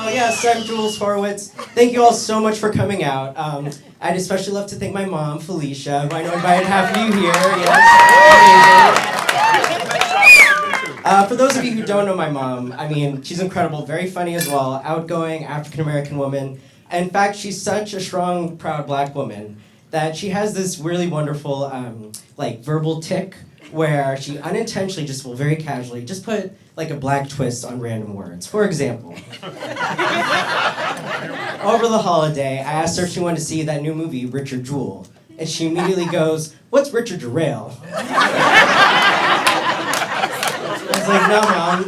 Yes, I'm Jules Horowitz. Thank you all so much for coming out. I'd especially love to thank my mom, Felicia, who I know invited half of you here. Yes, for those of you who don't know my mom, I mean, she's incredible, very funny as well, outgoing African-American woman. In fact, she's such a strong, proud black woman that she has this really wonderful, verbal tick where she unintentionally just will very casually just put like a black twist on random words. For example, over the holiday, I asked her if she wanted to see that new movie, Richard Jewell, and she immediately goes, "What's Richard Jewell?" I was like, "No, Mom."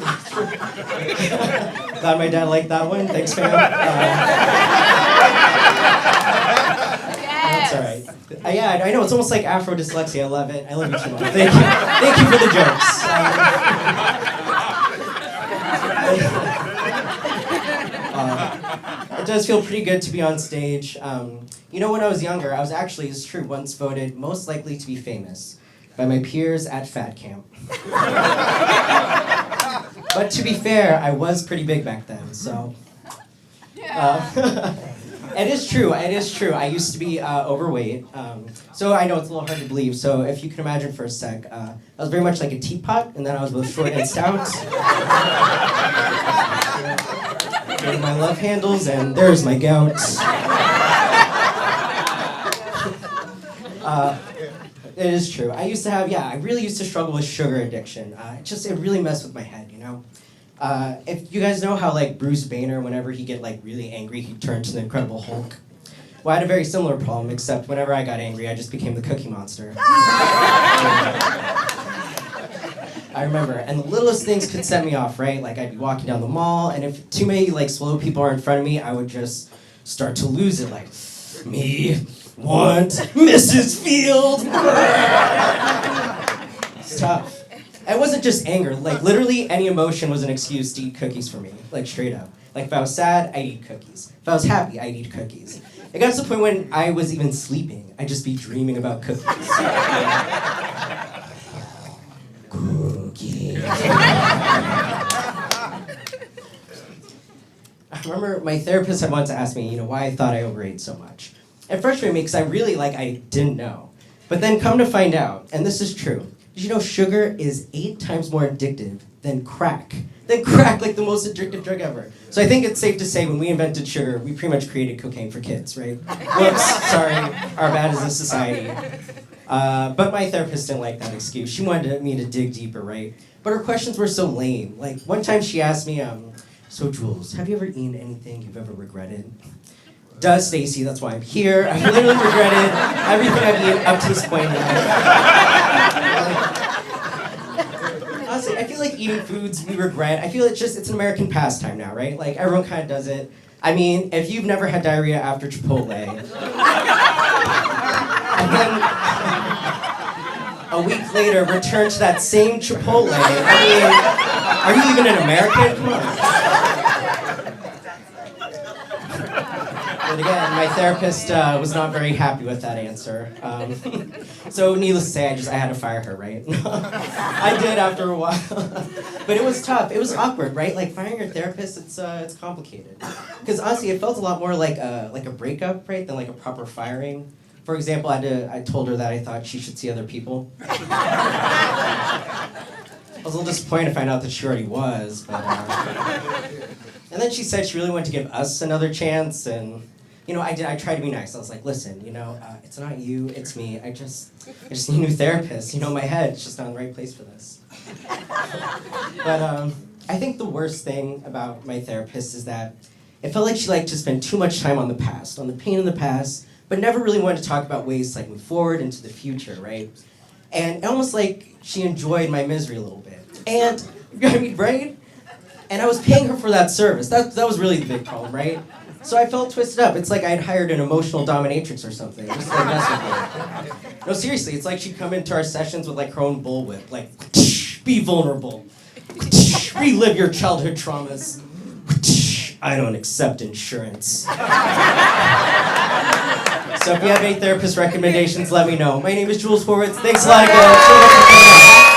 Glad my dad liked that one. Thanks, fam. That's all right. Yeah, I know, it's almost like Afro dyslexia. I love it. I love you too much. Thank you. Thank you for the jokes. It does feel pretty good to be on stage. When I was younger, I was actually, it's true, once voted most likely to be famous by my peers at Fat Camp. But to be fair, I was pretty big back then, so. It is true. I used to be overweight, so I know it's a little hard to believe. So if you can imagine for a sec, I was very much like a teapot, and then I was both short and stout. Go to my love handles, and there's my gout. It is true. I really used to struggle with sugar addiction. It really messed with my head, you know? If you guys know how Bruce Banner, whenever he'd get really angry, he'd turn to the Incredible Hulk. Well, I had a very similar problem, except whenever I got angry, I just became the Cookie Monster. I remember, and the littlest things could set me off, right? I'd be walking down the mall, and if too many slow people are in front of me, I would just start to lose it, me want Mrs. Field. It's tough. It wasn't just anger, literally any emotion was an excuse to eat cookies for me, straight up. If I was sad, I'd eat cookies. If I was happy, I'd eat cookies. It got to the point when I was even sleeping, I'd just be dreaming about cookies. Cookies. I remember my therapist had once asked me, why I thought I overate so much. It frustrated me because I really, I didn't know. But then come to find out, and this is true, did you know sugar is 8 times more addictive than crack? The most addictive drug ever. So I think it's safe to say when we invented sugar, we pretty much created cocaine for kids, right? Whoops, sorry, our bad as a society. But my therapist didn't like that excuse. She wanted me to dig deeper, right? But her questions were so lame. One time she asked me, so Jules, have you ever eaten anything you've ever regretted? Duh, Stacy, that's why I'm here. I literally regretted everything I've eaten up to this point in life. Honestly, I feel eating foods we regret, I feel it's an American pastime now, right? Everyone kind of does it. I mean, if you've never had diarrhea after Chipotle, and then a week later return to that same Chipotle, I mean, are you even an American? Come on. But again, my therapist was not very happy with that answer. So needless to say, I had to fire her, right? I did after a while. But it was tough. It was awkward, right? Firing your therapist, it's complicated. Because honestly, it felt a lot more like a breakup, right, than a proper firing. For example, I told her that I thought she should see other people. I was a little disappointed to find out that she already was, but... And then she said she really wanted to give us another chance, and... I tried to be nice. I was like, listen, it's not you, it's me. I just need a new therapist. My head's just not in the right place for this. But I think the worst thing about my therapist is that it felt like she liked to spend too much time on the past, on the pain of the past, but never really wanted to talk about ways to move forward into the future, right? And almost like she enjoyed my misery a little bit. And, right? And I was paying her for that service. That was really the big problem, right? So I felt twisted up. It's like I'd hired an emotional dominatrix or something. Just mess with her. No, seriously, it's like she'd come into our sessions with her own bullwhip. Be vulnerable. Relive your childhood traumas. I don't accept insurance. So if you have any therapist recommendations, let me know. My name is Jules Horowitz. Thanks a lot, guys.